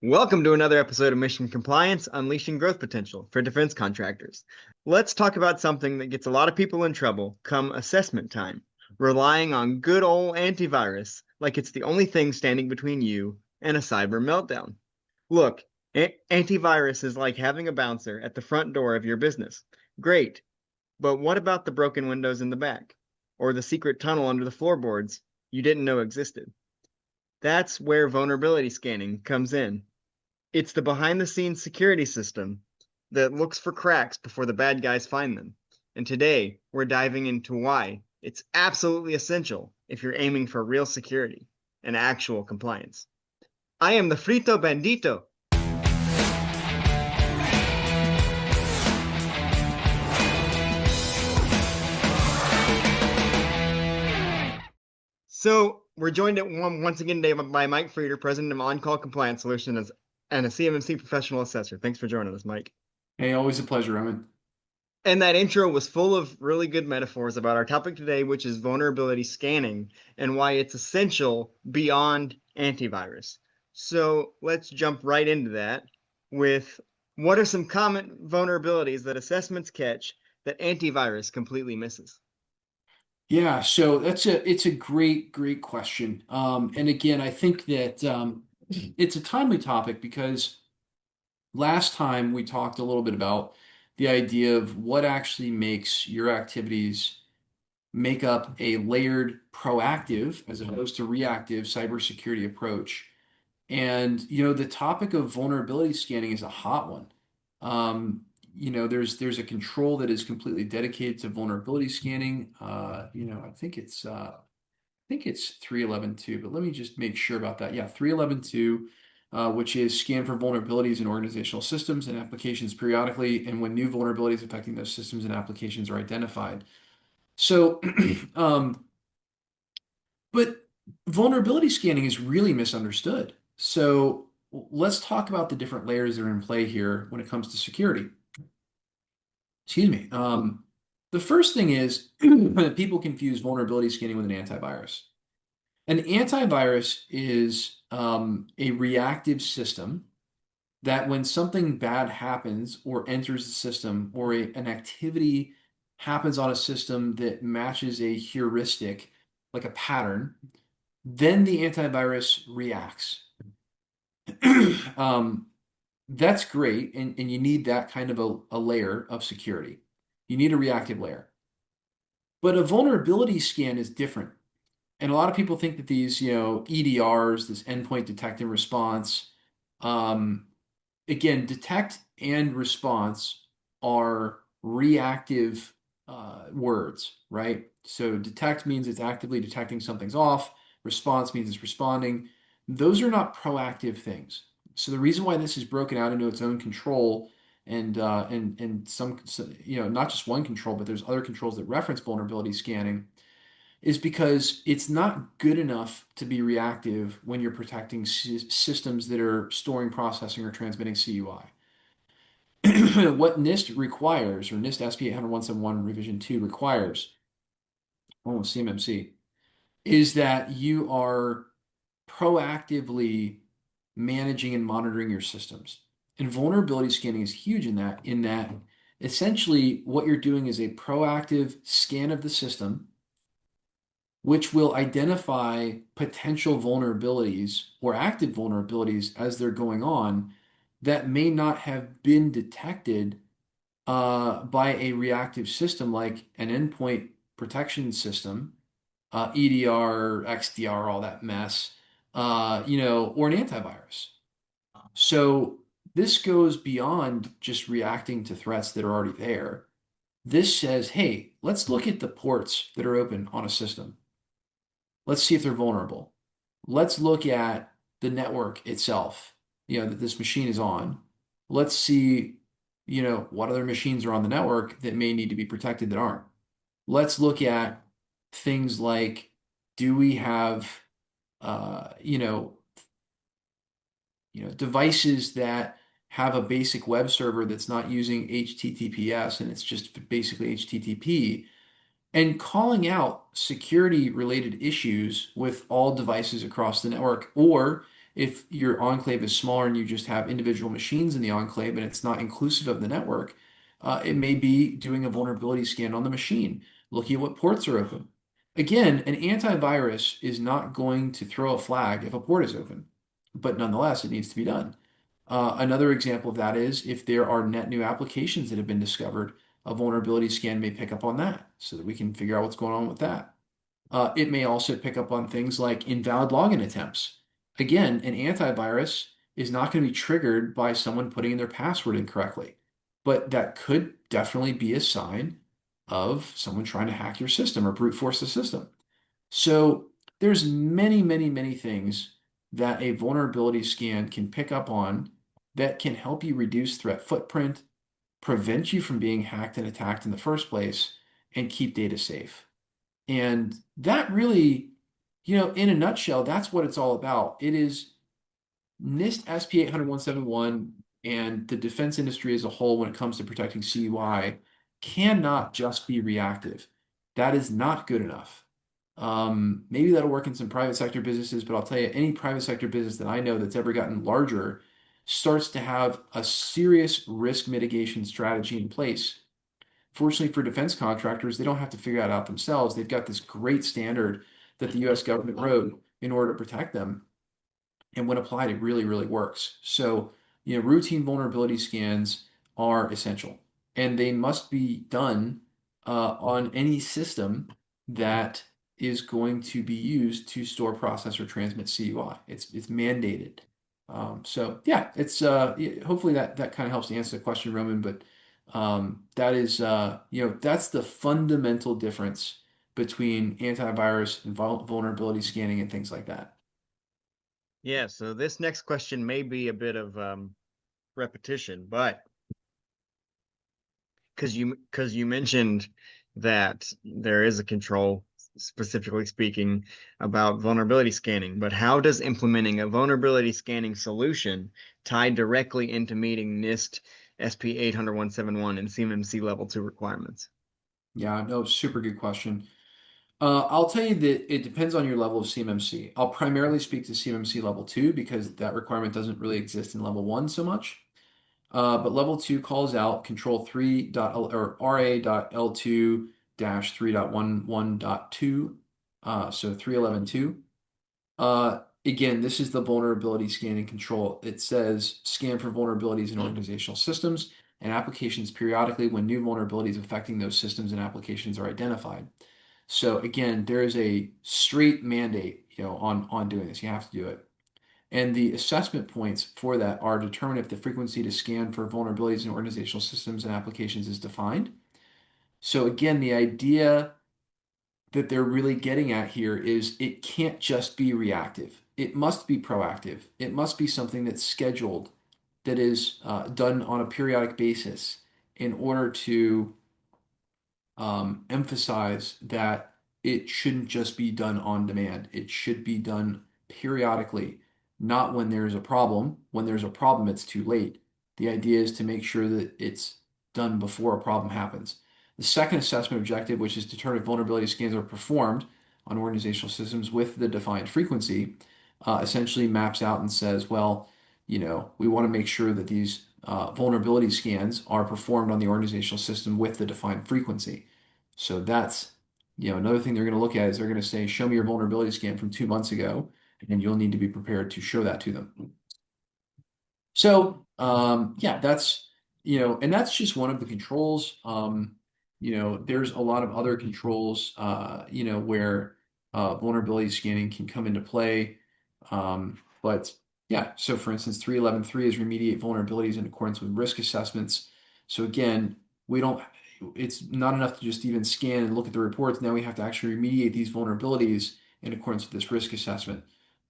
Welcome to another episode of Mission Compliance, Unleashing Growth Potential for Defense Contractors. Let's talk about something that gets a lot of people in trouble come assessment time, relying on good old antivirus like it's the only thing standing between you and a cyber meltdown. Look, antivirus is like having a bouncer at the front door of your business. Great, but what about the broken windows in the back? Or the secret tunnel under the floorboards you didn't know existed? That's where vulnerability scanning comes in. It's the behind the scenes security system that looks for cracks before the bad guys find them. And today, we're diving into why it's absolutely essential if you're aiming for real security and actual compliance. I am the Frito Bandito. So, we're joined once again today by Mike Frieder, president of On Call Compliance Solutions and a CMMC professional assessor. Thanks for joining us, Mike. Hey, always a pleasure, Roman. And that intro was full of really good metaphors about our topic today, which is vulnerability scanning and why it's essential beyond antivirus. So let's jump right into that with what are some common vulnerabilities that assessments catch that antivirus completely misses? Yeah, so it's a great question. And again, I think that it's a timely topic because last time we talked a little bit about the idea of what actually makes your activities make up a layered proactive as opposed to reactive cybersecurity approach. And the topic of vulnerability scanning is a hot one. There's a control that is completely dedicated to vulnerability scanning. I think it's 3.11.2, but let me just make sure about that. Yeah, 3.11.2, which is scan for vulnerabilities in organizational systems and applications periodically, and when new vulnerabilities affecting those systems and applications are identified. So, um, but vulnerability scanning is really misunderstood. So let's talk about the different layers that are in play here when it comes to security. Excuse me. The first thing is that people confuse vulnerability scanning with an antivirus. An antivirus is a reactive system that when something bad happens or enters the system or an activity happens on a system that matches a heuristic, like a pattern, then the antivirus reacts. um, that's great, and you need that kind of a layer of security. You need a reactive layer. But a vulnerability scan is different. And a lot of people think that these, EDRs, this endpoint detect and response, um, again, detect and response are reactive words, right? So detect means it's actively detecting something's off. Response means it's responding. Those are not proactive things. So the reason why this is broken out into its own control and not just one control, but there's other controls that reference vulnerability scanning is because it's not good enough to be reactive when you're protecting systems that are storing, processing, or transmitting CUI. What NIST requires, or NIST SP 800-171 Revision 2 requires, CMMC, is that you are proactively managing and monitoring your systems. And vulnerability scanning is huge in that essentially what you're doing is a proactive scan of the system which will identify potential vulnerabilities or active vulnerabilities as they're going on that may not have been detected by a reactive system like an endpoint protection system, EDR, XDR, all that mess, or an antivirus. So this goes beyond just reacting to threats that are already there. This says, hey, let's look at the ports that are open on a system. Let's see if they're vulnerable. Let's look at the network itself, that this machine is on. Let's see, what other machines are on the network that may need to be protected that aren't. Let's look at things like, do we have, uh, you know, devices that have a basic web server that's not using HTTPS and it's just basically HTTP, and calling out security related issues with all devices across the network, or If your enclave is smaller and you just have individual machines in the enclave and it's not inclusive of the network, it may be doing a vulnerability scan on the machine, looking at what ports are open. Again, an antivirus is not going to throw a flag if a port is open, but nonetheless, it needs to be done. Another example of that is if there are net new applications that have been discovered, a vulnerability scan may pick up on that so that we can figure out what's going on with that. It may also pick up on things like invalid login attempts. Again, an antivirus is not going to be triggered by someone putting in their password incorrectly, but that could definitely be a sign of someone trying to hack your system or brute force the system. So there's many, many, many things that a vulnerability scan can pick up on that can help you reduce threat footprint, prevent you from being hacked and attacked in the first place, and keep data safe. And that really, in a nutshell, that's what it's all about. It is NIST SP 800-171 and the defense industry as a whole when it comes to protecting CUI cannot just be reactive. That is not good enough. Maybe that'll work in some private sector businesses, but I'll tell you, any private sector business that I know that's ever gotten larger starts to have a serious risk mitigation strategy in place. Fortunately for defense contractors, they don't have to figure that out themselves. They've got this great standard that the US government wrote in order to protect them. And when applied, it really, really works. So, routine vulnerability scans are essential, and they must be done on any system that is going to be used to store, process, or transmit CUI. It's mandated. So yeah, it's hopefully that kind of helps to answer the question, Roman. But that is that's the fundamental difference between antivirus and vulnerability scanning and things like that. Yeah, so this next question may be a bit of repetition, but because you mentioned that there is a control, specifically speaking, about vulnerability scanning, but how does implementing a vulnerability scanning solution tie directly into meeting NIST SP 800-171 and CMMC Level 2 requirements? Yeah, no, super good question. I'll tell you that it depends on your level of CMMC. I'll primarily speak to CMMC level 2 because that requirement doesn't really exist in level 1 so much. But level 2 calls out control 3 dot or RA.L2 3.11.2, so 3.11.2. Again, this is the vulnerability scanning control. It says scan for vulnerabilities in organizational systems and applications periodically when new vulnerabilities affecting those systems and applications are identified. So again, there is a straight mandate, on doing this. You have to do it. And the assessment points for that are determine if the frequency to scan for vulnerabilities in organizational systems and applications is defined. So again, the idea that they're really getting at here is it can't just be reactive. It must be proactive. It must be something that's scheduled, that is done on a periodic basis in order to emphasize that it shouldn't just be done on demand. It should be done periodically, not when there's a problem. When there's a problem, it's too late. The idea is to make sure that it's done before a problem happens. The second assessment objective, which is to determine if vulnerability scans are performed on organizational systems with the defined frequency, essentially maps out and says, well, we want to make sure that these vulnerability scans are performed on the organizational system with the defined frequency. So that's, another thing they're going to look at is they're going to say, show me your vulnerability scan from 2 months ago, and you'll need to be prepared to show that to them. So, yeah, and that's just one of the controls. There's a lot of other controls, where vulnerability scanning can come into play. But yeah, so for instance, 3.11.3 is remediate vulnerabilities in accordance with risk assessments. So again, it's not enough to just even scan and look at the reports. Now we have to actually remediate these vulnerabilities in accordance with this risk assessment.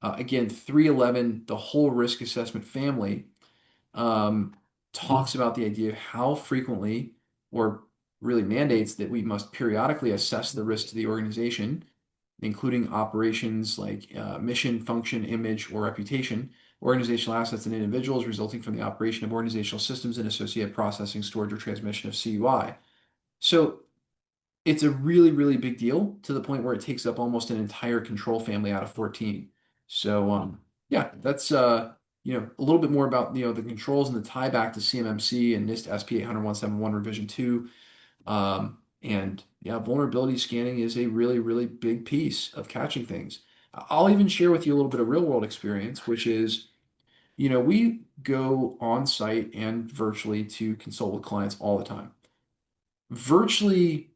Again, 3.11, the whole risk assessment family, um, talks about the idea of how frequently, or really mandates that we must periodically assess the risk to the organization, including operations like mission, function, image, or reputation, organizational assets and individuals resulting from the operation of organizational systems and associated processing, storage, or transmission of CUI. So it's a really, really big deal to the point where it takes up almost an entire control family out of 14. So Yeah, that's a little bit more about the controls and the tie back to CMMC and NIST SP 800-171 revision 2. And yeah, vulnerability scanning is a really, really big piece of catching things. I'll even share with you a little bit of real world experience, which is, we go on site and virtually to consult with clients all the time. Virtually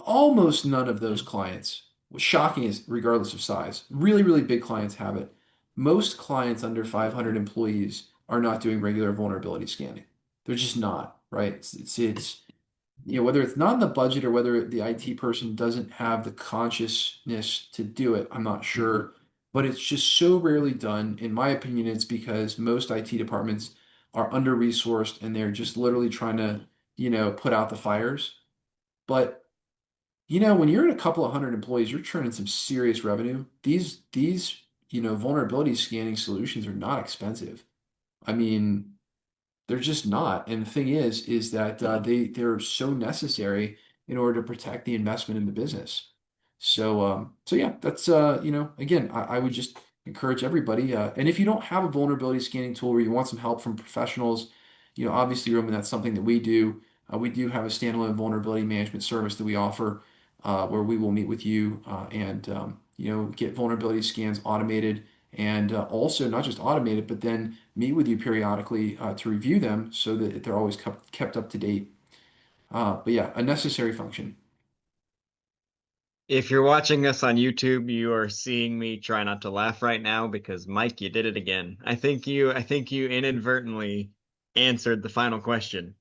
almost none of those clients, what's shocking is regardless of size, really, really big clients have it. Most clients under 500 employees are not doing regular vulnerability scanning. They're just not, right? It's whether it's not in the budget or whether the IT person doesn't have the consciousness to do it, I'm not sure. But it's just so rarely done. In my opinion, it's because most IT departments are under-resourced and they're just literally trying to put out the fires. But when you're at a couple of hundred employees, you're churning some serious revenue. These vulnerability scanning solutions are not expensive. I mean, they're just not. And the thing is that they're so necessary in order to protect the investment in the business. So yeah, that's again, I would just encourage everybody. And if you don't have a vulnerability scanning tool or you want some help from professionals, obviously, Roman, that's something that we do. We do have a standalone vulnerability management service that we offer, where we will meet with you and get vulnerability scans automated and also not just automated, but then meet with you periodically to review them so that they're always kept up to date. But yeah, a necessary function. If you're watching us on YouTube, you are seeing me try not to laugh right now because Mike, you did it again. I think you inadvertently answered the final question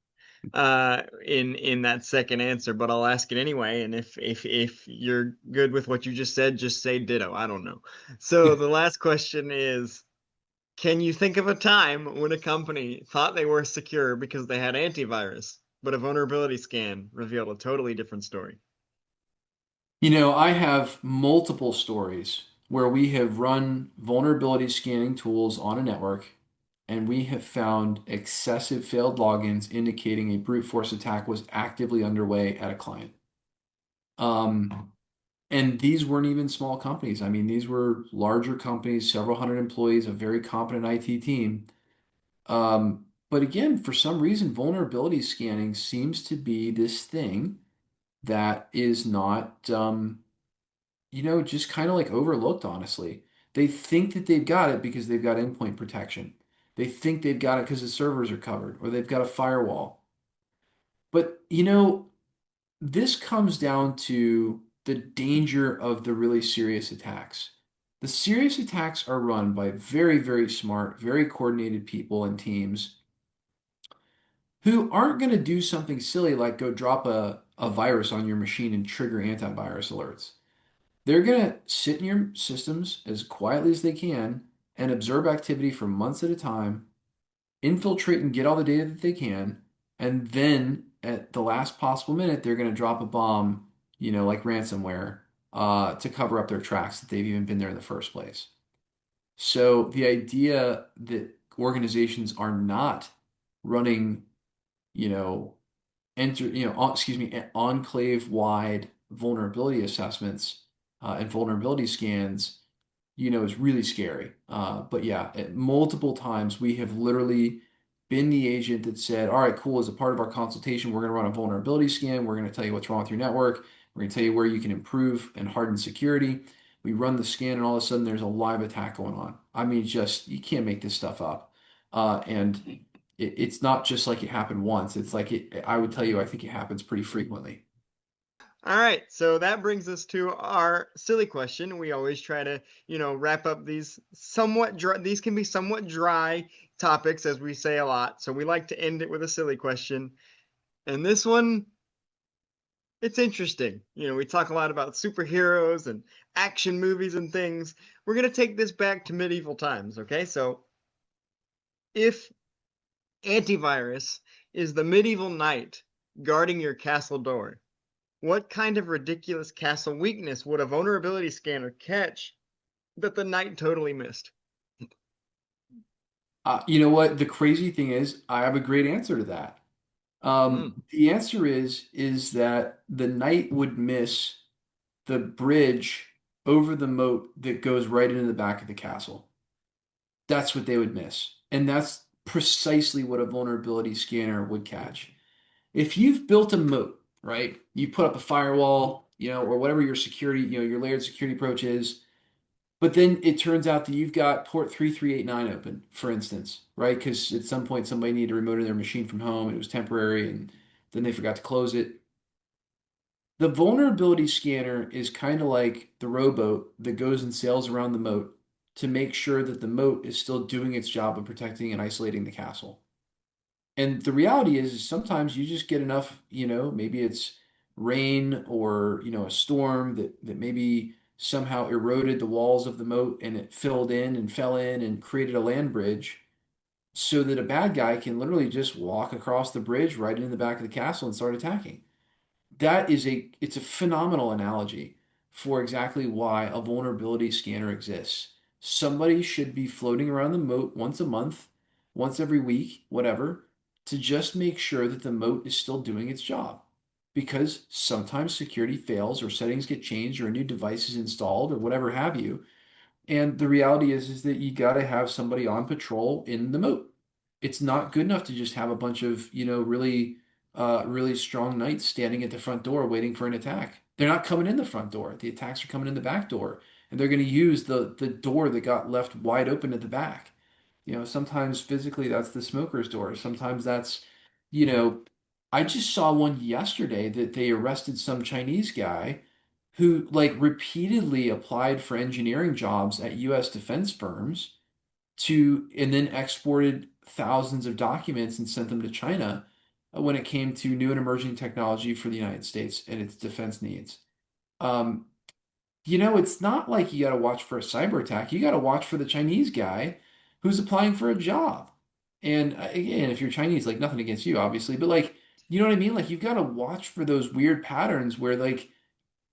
in that second answer, but I'll ask it anyway. And if you're good with what you just said, just say ditto. I don't know. So the last question is, can you think of a time when a company thought they were secure because they had antivirus, but a vulnerability scan revealed a totally different story? I have multiple stories where we have run vulnerability scanning tools on a network and we have found excessive failed logins indicating a brute force attack was actively underway at a client. And these weren't even small companies. I mean, these were larger companies, several hundred employees, a very competent IT team. But again, for some reason, vulnerability scanning seems to be this thing that is not, just kind of like overlooked, honestly. They think that they've got it because they've got endpoint protection. They think they've got it because the servers are covered or they've got a firewall. But, this comes down to the danger of the really serious attacks. The serious attacks are run by very, very smart, very coordinated people and teams who aren't going to do something silly like go drop a virus on your machine and trigger antivirus alerts. They're going to sit in your systems as quietly as they can and observe activity for months at a time, infiltrate and get all the data that they can, and then at the last possible minute, they're going to drop a bomb, like ransomware, to cover up their tracks that they've even been there in the first place. So the idea that organizations are not running, you know, excuse me, enclave-wide vulnerability assessments and vulnerability scans, is really scary. But yeah, multiple times we have literally been the agent that said, all right, cool, as a part of our consultation, we're going to run a vulnerability scan. We're going to tell you what's wrong with your network. We're going to tell you where you can improve and harden security. We run the scan, and all of a sudden there's a live attack going on. I mean, just you can't make this stuff up. And it's not just like it happened once. It's like I would tell you, I think it happens pretty frequently. All right, so that brings us to our silly question. We always try to, wrap up these somewhat dry, these can be somewhat dry topics, as we say a lot. So we like to end it with a silly question. And this one, it's interesting. We talk a lot about superheroes and action movies and things. We're going to take this back to medieval times, okay? So if antivirus is the medieval knight guarding your castle door, what kind of ridiculous castle weakness would a vulnerability scanner catch that the knight totally missed? You know what? The crazy thing is, I have a great answer to that. Mm. The answer is that the knight would miss the bridge over the moat that goes right into the back of the castle. That's what they would miss. And that's precisely what a vulnerability scanner would catch. If you've built a moat, right? You put up a firewall, or whatever your security, your layered security approach is, but then it turns out that you've got port 3389 open, for instance, right? Because at some point somebody needed to remote their machine from home and it was temporary and then they forgot to close it. The vulnerability scanner is kind of like the rowboat that goes and sails around the moat to make sure that the moat is still doing its job of protecting and isolating the castle. And the reality is sometimes you just get enough, maybe it's rain or, a storm that maybe somehow eroded the walls of the moat and it filled in and fell in and created a land bridge so that a bad guy can literally just walk across the bridge right into the back of the castle and start attacking. It's a phenomenal analogy for exactly why a vulnerability scanner exists. Somebody should be floating around the moat once a month, once every week, whatever, to just make sure that the moat is still doing its job. Because sometimes security fails or settings get changed or a new device is installed or whatever have you, and the reality is that you got to have somebody on patrol in the moat. It's not good enough to just have a bunch of, really strong knights standing at the front door waiting for an attack. They're not coming in the front door. The attacks are coming in the back door, and they're going to use the door that got left wide open at the back. Sometimes physically that's the smoker's door. Sometimes that's, you know, I just saw one yesterday that they arrested some Chinese guy who like repeatedly applied for engineering jobs at US defense firms and then exported thousands of documents and sent them to China when it came to new and emerging technology for the United States and its defense needs. Um, it's not like you got to watch for a cyber attack. You got to watch for the Chinese guy who's applying for a job. And again, if you're Chinese, like nothing against you, obviously, but like, you know what I mean? Like you've got to watch for those weird patterns where like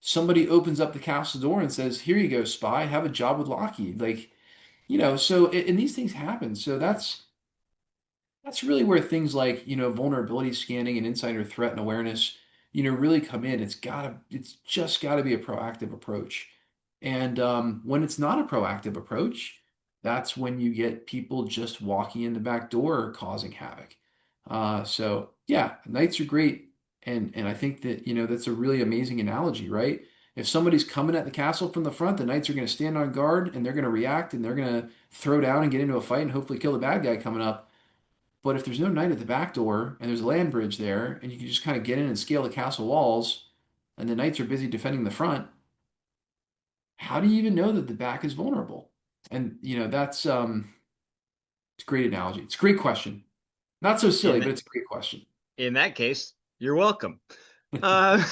somebody opens up the castle door and says, "Here you go, spy, have a job with Lockheed." Like, and these things happen. So that's really where things like, vulnerability scanning and insider threat and awareness, really come in. It's just gotta be a proactive approach. And when it's not a proactive approach, that's when you get people just walking in the back door causing havoc. So yeah, nights are great. And I think that, that's a really amazing analogy, right? If somebody's coming at the castle from the front, the knights are going to stand on guard and they're going to react and they're going to throw down and get into a fight and hopefully kill the bad guy coming up. But if there's no knight at the back door and there's a land bridge there and you can just kind of get in and scale the castle walls and the knights are busy defending the front, how do you even know that the back is vulnerable? And that's it's a great analogy. It's a great question. Not so silly, In but that, it's a great question. in that case, you're welcome. Uh,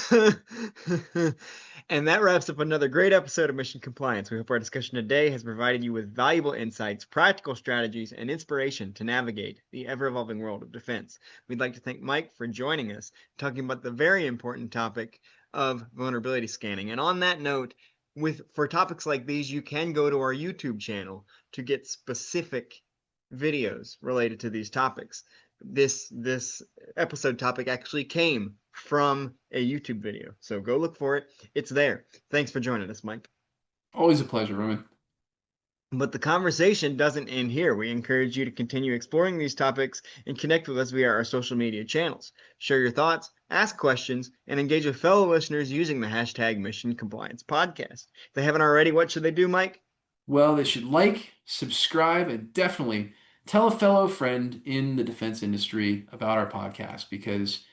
and that wraps up another great episode of Mission Compliance. We hope our discussion today has provided you with valuable insights, practical strategies, and inspiration to navigate the ever-evolving world of defense. We'd like to thank Mike for joining us, talking about the very important topic of vulnerability scanning. And on that note, for topics like these, you can go to our YouTube channel to get specific videos related to these topics. This episode topic actually came from a YouTube video. So go look for it. It's there. Thanks for joining us, Mike. Always a pleasure, Roman. But the conversation doesn't end here. We encourage you to continue exploring these topics and connect with us via our social media channels. Share your thoughts, ask questions, and engage with fellow listeners using the hashtag Mission Compliance Podcast. If they haven't already, what should they do, Mike? Well, they should like, subscribe, and definitely tell a fellow friend in the defense industry about our podcast because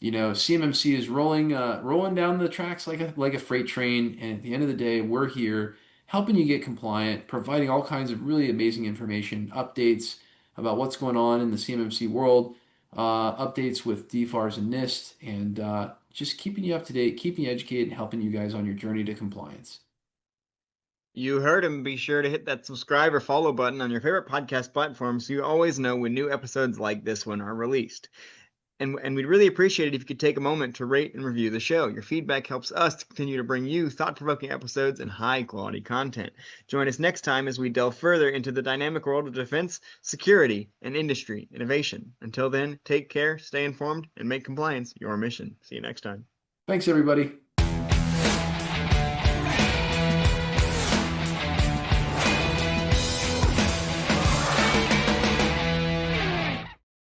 CMMC is rolling down the tracks like a freight train, and at the end of the day, we're here helping you get compliant, providing all kinds of really amazing information, updates about what's going on in the CMMC world, updates with DFARS and NIST, and just keeping you up to date, keeping you educated, and helping you guys on your journey to compliance. You heard him. Be sure to hit that subscribe or follow button on your favorite podcast platform so you always know when new episodes like this one are released. And we'd really appreciate it if you could take a moment to rate and review the show. Your feedback helps us to continue to bring you thought-provoking episodes and high-quality content. Join us next time as we delve further into the dynamic world of defense, security, and industry innovation. Until then, take care, stay informed, and make compliance your mission. See you next time. Thanks, everybody.